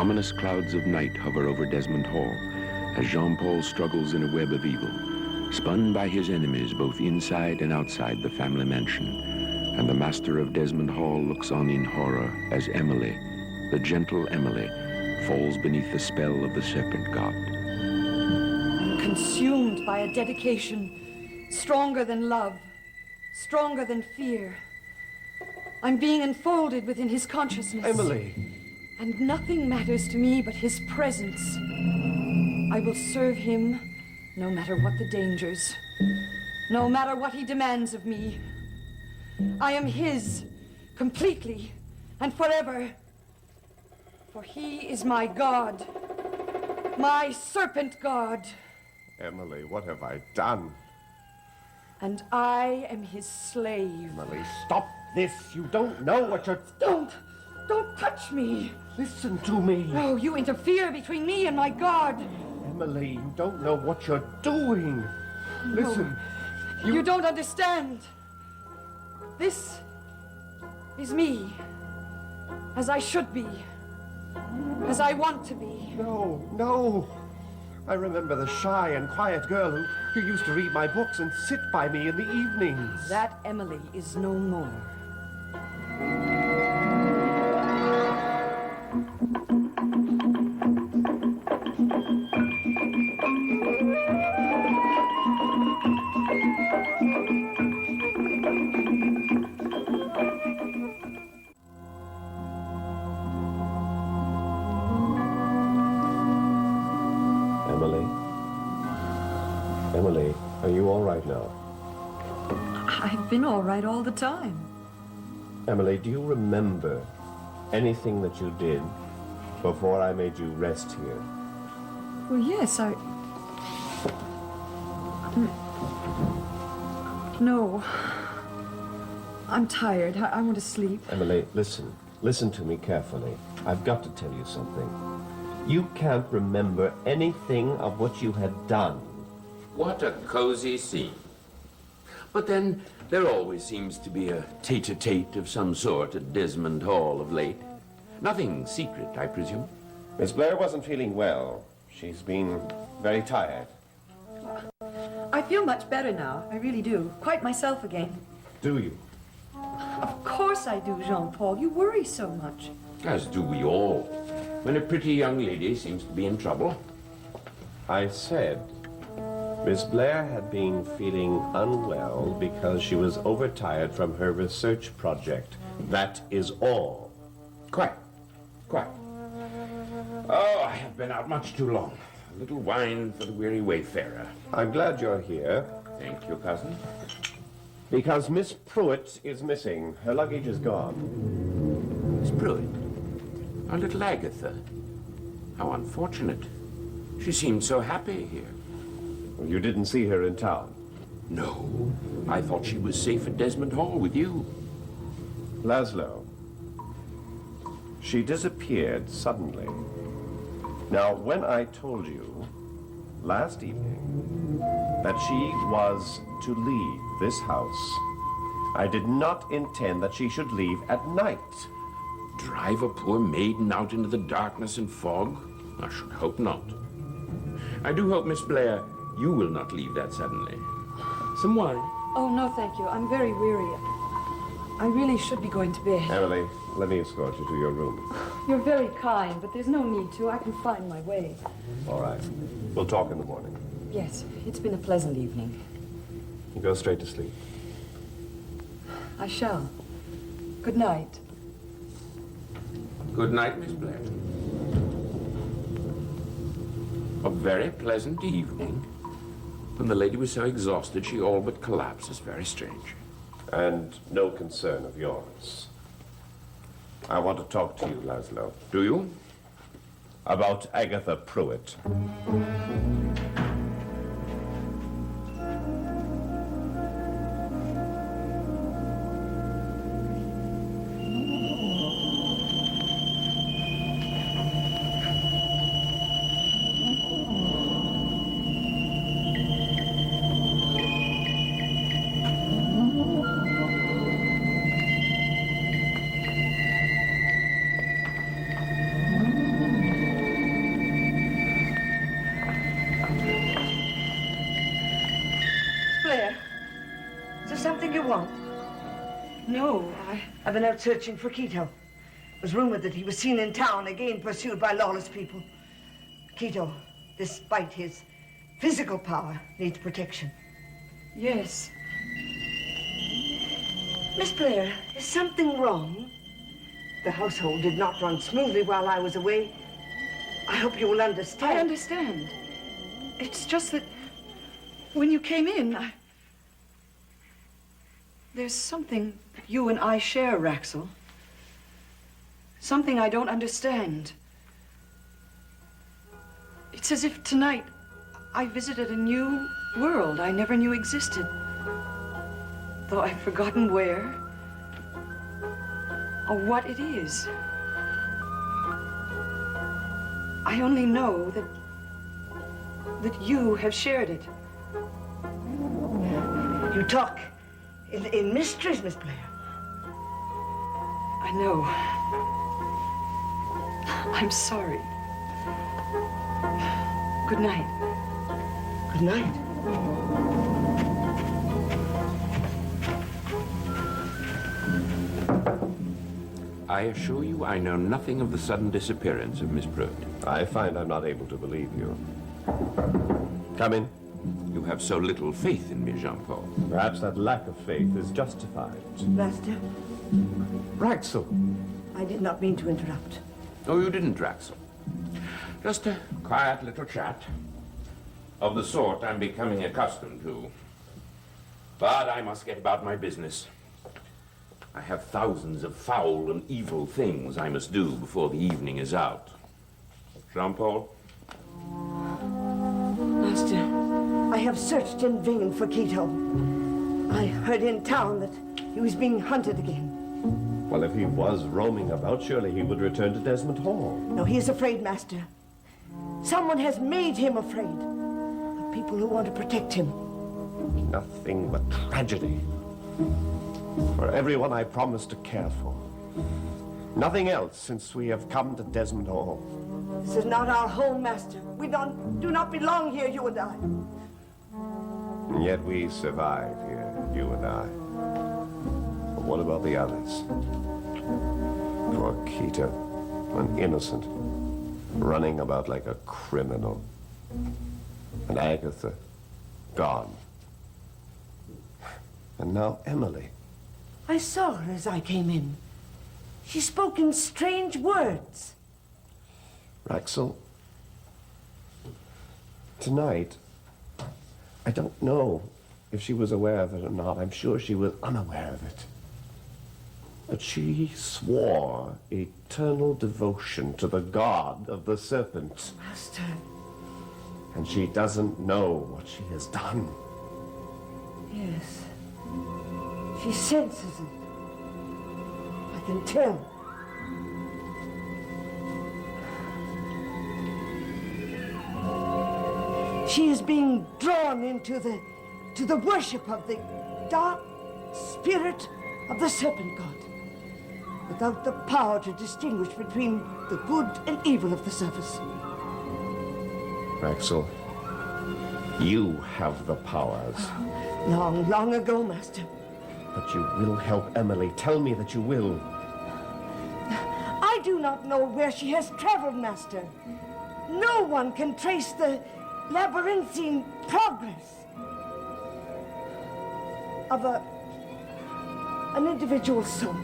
Ominous clouds of night hover over Desmond Hall as Jean-Paul struggles in a web of evil, spun by his enemies both inside and outside the family mansion. And the master of Desmond Hall looks on in horror as Emily, the gentle Emily, falls beneath the spell of the serpent god. I'm consumed by a dedication stronger than love, stronger than fear. I'm being enfolded within his consciousness. Emily! And nothing matters to me but his presence. I will serve him no matter what the dangers, no matter what he demands of me. I am his, completely and forever. For he is my god, my serpent god. Emily, what have I done? And I am his slave. Emily, stop this. You don't know what you're... Don't touch me. Listen to me. Oh, you interfere between me and my god. Emily, you don't know what you're doing. Listen. No, you don't understand. This is me, as I should be, as I want to be. No. I remember the shy and quiet girl who used to read my books and sit by me in the evenings. That Emily is no more. Emily, are you all right now? I've been all right all the time. Emily, do you remember anything that you did before I made you rest here? Well, yes, No. I'm tired. I want to sleep. Emily, listen. Listen to me carefully. I've got to tell you something. You can't remember anything of what you had done. What a cozy scene. But then, there always seems to be a tete-a-tete of some sort at Desmond Hall of late. Nothing secret, I presume. Miss Blair wasn't feeling well. She's been very tired. I feel much better now. I really do. Quite myself again. Do you? Of course I do, Jean-Paul. You worry so much. As do we all, when a pretty young lady seems to be in trouble. I said Miss Blair had been feeling unwell because she was overtired from her research project. That is all. Quite. Oh, I have been out much too long. A little wine for the weary wayfarer. I'm glad you're here. Thank you, cousin. Because Miss Pruitt is missing. Her luggage is gone. Miss Pruitt? Our little Agatha. How unfortunate. She seemed so happy here. Well, you didn't see her in town? No. I thought she was safe at Desmond Hall with you. Laszlo. She disappeared suddenly. Now, when I told you last evening that she was to leave this house, I did not intend that she should leave at night. Drive a poor maiden out into the darkness and fog? I should hope not. I do hope, Miss Blair, you will not leave that suddenly. Some wine? Oh, no, thank you. I'm very weary. I really should be going to bed. Emily, let me escort you to your room. You're very kind, but there's no need to. I can find my way. All right. We'll talk in the morning. Yes, it's been a pleasant evening. You go straight to sleep. I shall. Good night. Good night, Miss Blair. A very pleasant evening. When the lady was so exhausted, she all but collapsed. It's very strange. And no concern of yours. I want to talk to you, Laszlo. Do you? About Agatha Pruitt. wrong? No, I've been out searching for Quito. It was rumored that he was seen in town, again pursued by lawless people. Quito, despite his physical power, needs protection. Yes. Miss Blair, is something wrong? The household did not run smoothly while I was away. I hope you will understand. I understand. It's just that when you came in, there's something you and I share, Raxel. Something I don't understand. It's as if tonight I visited a new world I never knew existed. Though I've forgotten where or what it is. I only know that you have shared it. You talk in mysteries, Miss Blair. I know. I'm sorry. Good night. Good night. I assure you I know nothing of the sudden disappearance of Miss Pruitt. I find I'm not able to believe you. Come in. You have so little faith in me, Jean-Paul. Perhaps that lack of faith is justified. Master, Raxel. I did not mean to interrupt. Oh, you didn't, Raxel. Just a quiet little chat. Of the sort I'm becoming accustomed to. But I must get about my business. I have thousands of foul and evil things I must do before the evening is out. Jean-Paul? Master, I have searched in vain for Quito. I heard in town that he was being hunted again. Well, if he was roaming about, surely he would return to Desmond Hall. No, he is afraid, Master. Someone has made him afraid. The people who want to protect him. Nothing but tragedy. For everyone I promised to care for. Nothing else since we have come to Desmond Hall. This is not our home, Master. We do not belong here, you and I. And yet we survive here, you and I. But what about the others? Poor Quito, an innocent, running about like a criminal. And Agatha, gone. And now Emily. I saw her as I came in. She spoke in strange words. Raxel, tonight, I don't know if she was aware of it or not. I'm sure she was unaware of it. But she swore eternal devotion to the god of the serpent. Master. And she doesn't know what she has done. Yes. She senses it. I can tell. She is being drawn into the worship of the dark spirit of the serpent god, without the power to distinguish between the good and evil of the surface. Raxel, you have the powers. Long, long ago, Master. But you will help Emily. Tell me that you will. I do not know where she has traveled, Master. No one can trace the labyrinthine progress of an individual soul.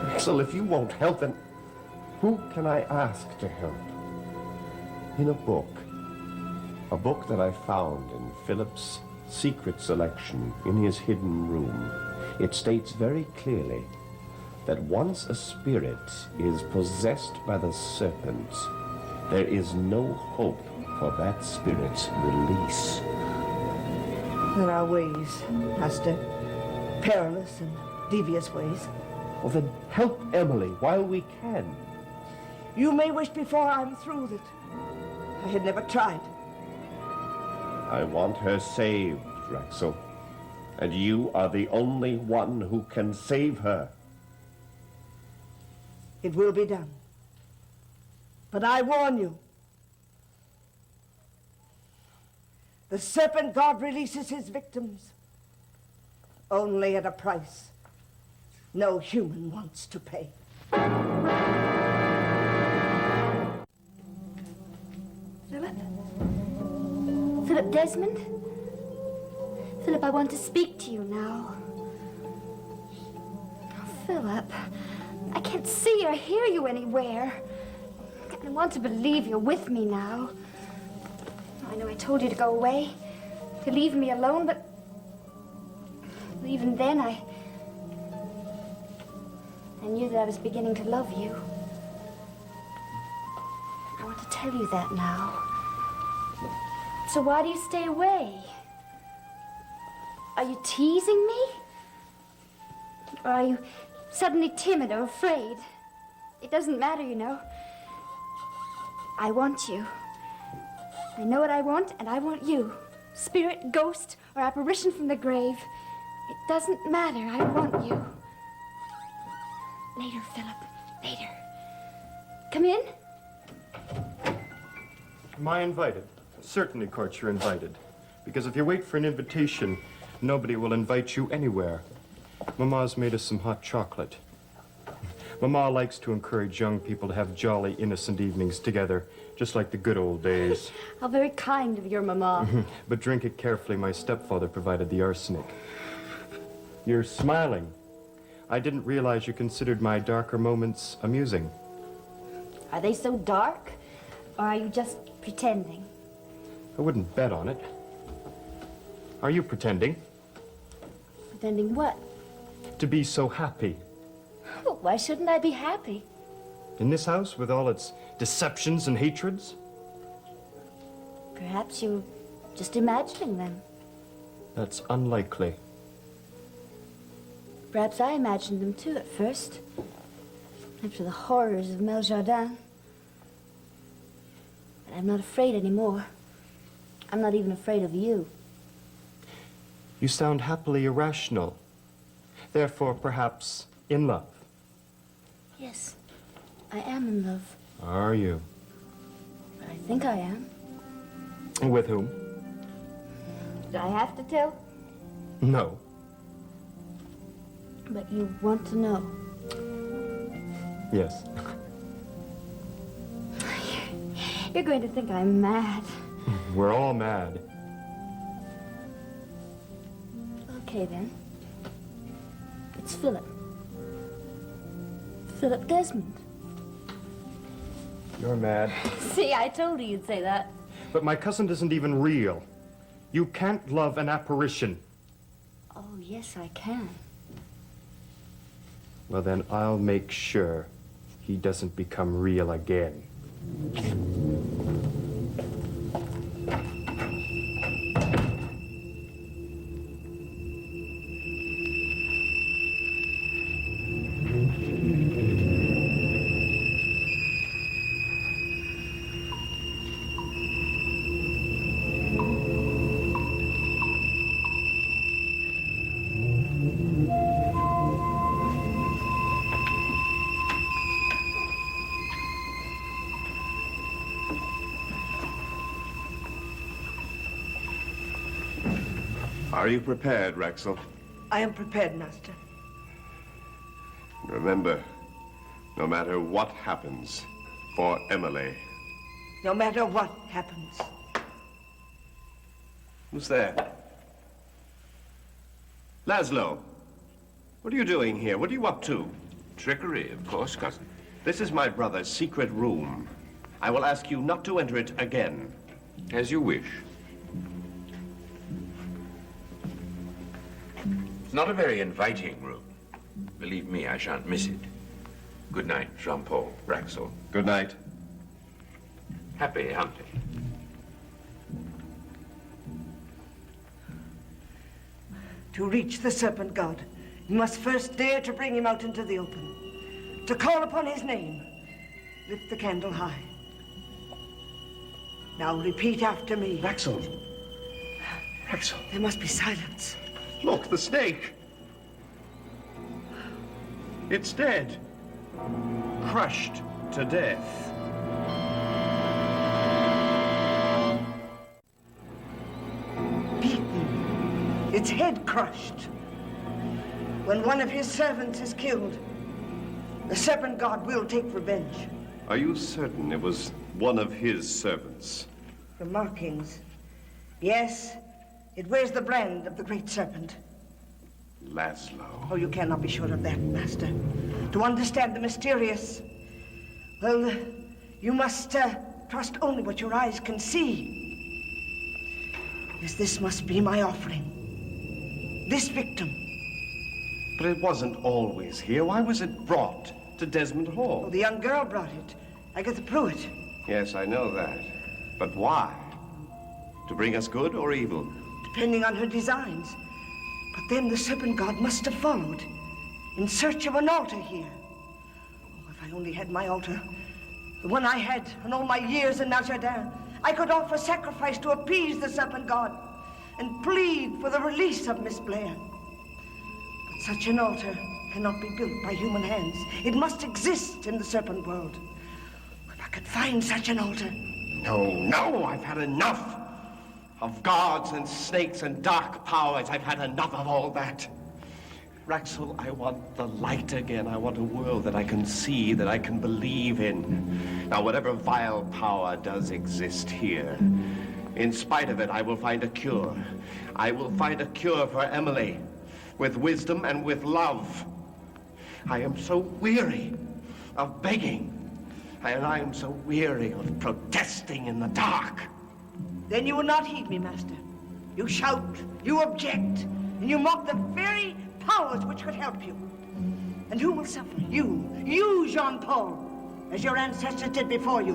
Raxel, if you won't help, then who can I ask to help? In a book that I found in Philip's secret selection in his hidden room, it states very clearly that once a spirit is possessed by the serpent, there is no hope for that spirit's release. There are ways, Master. Perilous and devious ways. Well, then help Emily while we can. You may wish before I'm through that I had never tried. I want her saved, Raxel. And you are the only one who can save her. It will be done. But I warn you, the serpent god releases his victims only at a price no human wants to pay. Philip? Philip Desmond? Philip, I want to speak to you now. Oh, Philip, I can't see or hear you anywhere. I want to believe you're with me now. I know I told you to go away, to leave me alone, but even then I knew that I was beginning to love you. I want to tell you that now. So why do you stay away? Are you teasing me? Or are you suddenly timid or afraid? It doesn't matter, you know. I want you. I know what I want, and I want you. Spirit, ghost, or apparition from the grave. It doesn't matter. I want you. Later, Philip. Later. Come in. Am I invited? Certainly, Court, you're invited. Because if you wait for an invitation, nobody will invite you anywhere. Mama's made us some hot chocolate. Mama likes to encourage young people to have jolly, innocent evenings together, just like the good old days. How very kind of your mama. But drink it carefully. My stepfather provided the arsenic. You're smiling. I didn't realize you considered my darker moments amusing. Are they so dark? Or are you just pretending? I wouldn't bet on it. Are you pretending? Pretending what? To be so happy. Well, why shouldn't I be happy? In this house, with all its deceptions and hatreds? Perhaps you're just imagining them. That's unlikely. Perhaps I imagined them too at first. After the horrors of Meljardin. But I'm not afraid anymore. I'm not even afraid of you. You sound happily irrational. Therefore, perhaps in love. Yes, I am in love. Are you? I think I am. With whom? Do I have to tell? No. But you want to know. Yes. You're going to think I'm mad. We're all mad. Okay, then. It's Philip. Philip Desmond. You're mad. See, I told you you'd say that. But my cousin isn't even real. You can't love an apparition. Oh, yes, I can. Well, then I'll make sure he doesn't become real again. Are you prepared, Raxel? I am prepared, Master. Remember, no matter what happens, for Emily. No matter what happens. Who's there? Laszlo, what are you doing here? What are you up to? Trickery, of course, cousin. This is my brother's secret room. I will ask you not to enter it again. As you wish. It's not a very inviting room. Believe me, I shan't miss it. Good night, Jean-Paul, Raxel. Good night. Happy hunting. To reach the serpent god, you must first dare to bring him out into the open. To call upon his name. Lift the candle high. Now repeat after me. Raxel. Raxel. There must be silence. Look, the snake. It's dead. Crushed to death. Beaten. Its head crushed. When one of his servants is killed, the serpent god will take revenge. Are you certain it was one of his servants? The markings. Yes, it wears the brand of the great serpent. Laszlo. Oh, you cannot be sure of that, Master. To understand the mysterious, well, you must trust only what your eyes can see. Yes, this must be my offering. This victim. But it wasn't always here. Why was it brought to Desmond Hall? Oh, the young girl brought it. Agatha Pruitt. Yes, I know that. But why? To bring us good or evil? Depending on her designs. But then the serpent god must have followed in search of an altar here. Oh, if I only had my altar, the one I had in all my years in Najardin, I could offer sacrifice to appease the serpent god and plead for the release of Miss Blair. But such an altar cannot be built by human hands. It must exist in the serpent world. If I could find such an altar. No, I've had enough of gods and snakes and dark powers. I've had enough of all that. Raxel, I want the light again. I want a world that I can see, that I can believe in. Now, whatever vile power does exist here, in spite of it, I will find a cure. I will find a cure for Emily, with wisdom and with love. I am so weary of begging, and I am so weary of protesting in the dark. Then you will not heed me, Master. You shout, you object, and you mock the very powers which could help you. And who will suffer? You, Jean-Paul, as your ancestors did before you.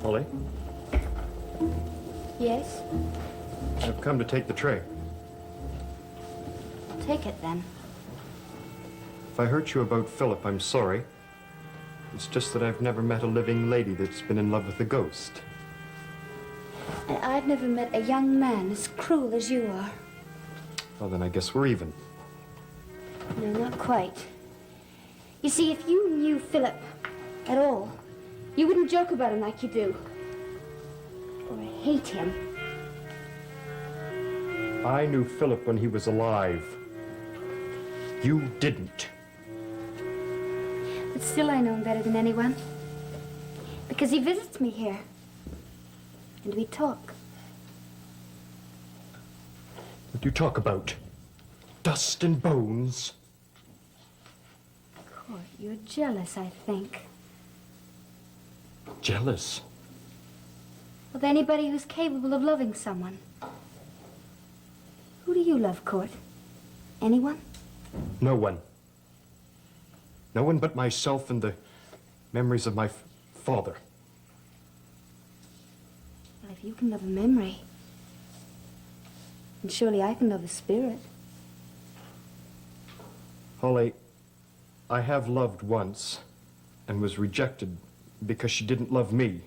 Holly, Yes? I've come to take the tray. Take it then. If I hurt you about Philip, I'm sorry. It's just that I've never met a living lady that's been in love with a ghost. And I've never met a young man as cruel as you are. Well, then I guess we're even. No, not quite. You see, if you knew Philip at all, you wouldn't joke about him like you do. Or hate him. I knew Philip when he was alive. You didn't. But still I know him better than anyone. Because he visits me here. And we talk. What do you talk about? Dust and bones? Court, you're jealous, I think. Jealous? Of anybody who's capable of loving someone. Who do you love, Court? Anyone? No one. No one but myself and the memories of my father. Well, if you can love a memory, then surely I can love a spirit. Holly, I have loved once and was rejected because she didn't love me.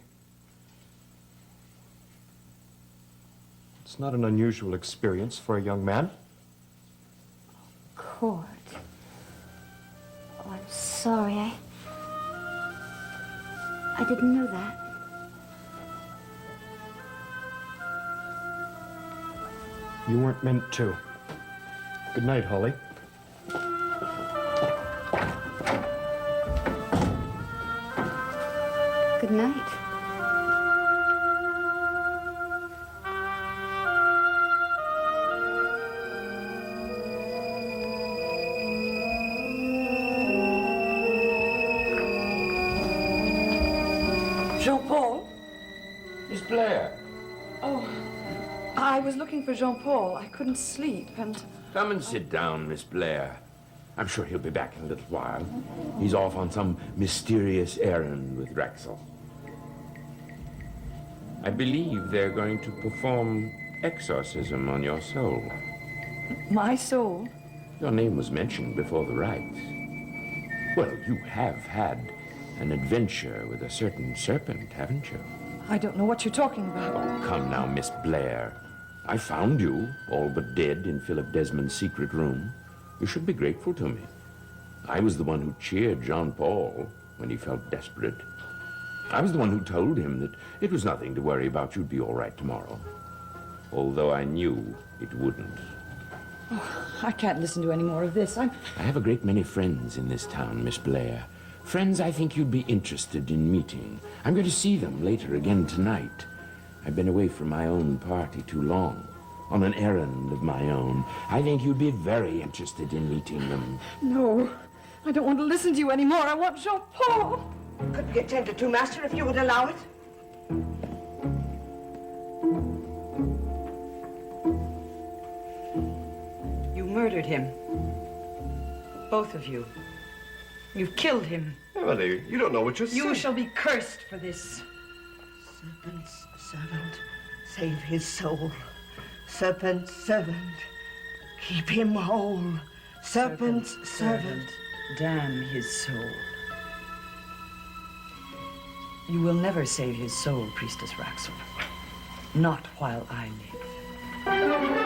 It's not an unusual experience for a young man. Court. Oh, I'm sorry. I didn't know that. You weren't meant to. Good night, Holly. Good night. Jean-Paul? Miss Blair, Oh, I was looking for Jean-Paul. I couldn't sleep, and... come and sit down, Miss Blair. I'm sure he'll be back in a little while. He's off on some mysterious errand with Raxel. I believe they're going to perform exorcism on your soul. My soul? Your name was mentioned before the rites. Well, you have had an adventure with a certain serpent, haven't you? I don't know what you're talking about. Oh, come now, Miss Blair. I found you, all but dead, in Philip Desmond's secret room. You should be grateful to me. I was the one who cheered Jean-Paul when he felt desperate. I was the one who told him that it was nothing to worry about. You'd be all right tomorrow. Although I knew it wouldn't. Oh, I can't listen to any more of this. I have a great many friends in this town, Miss Blair. Friends I think you'd be interested in meeting. I'm going to see them later again tonight. I've been away from my own party too long, on an errand of my own. I think you'd be very interested in meeting them. No, I don't want to listen to you anymore. I want Jean-Paul. Could be attended to, Master, if you would allow it. You murdered him. Both of you. You've killed him. Emily, you don't know what you're saying. You shall be cursed for this. Serpent's servant, save his soul. Serpent's servant, keep him whole. Serpent's servant, damn his soul. You will never save his soul, Priestess Raxel. Not while I live.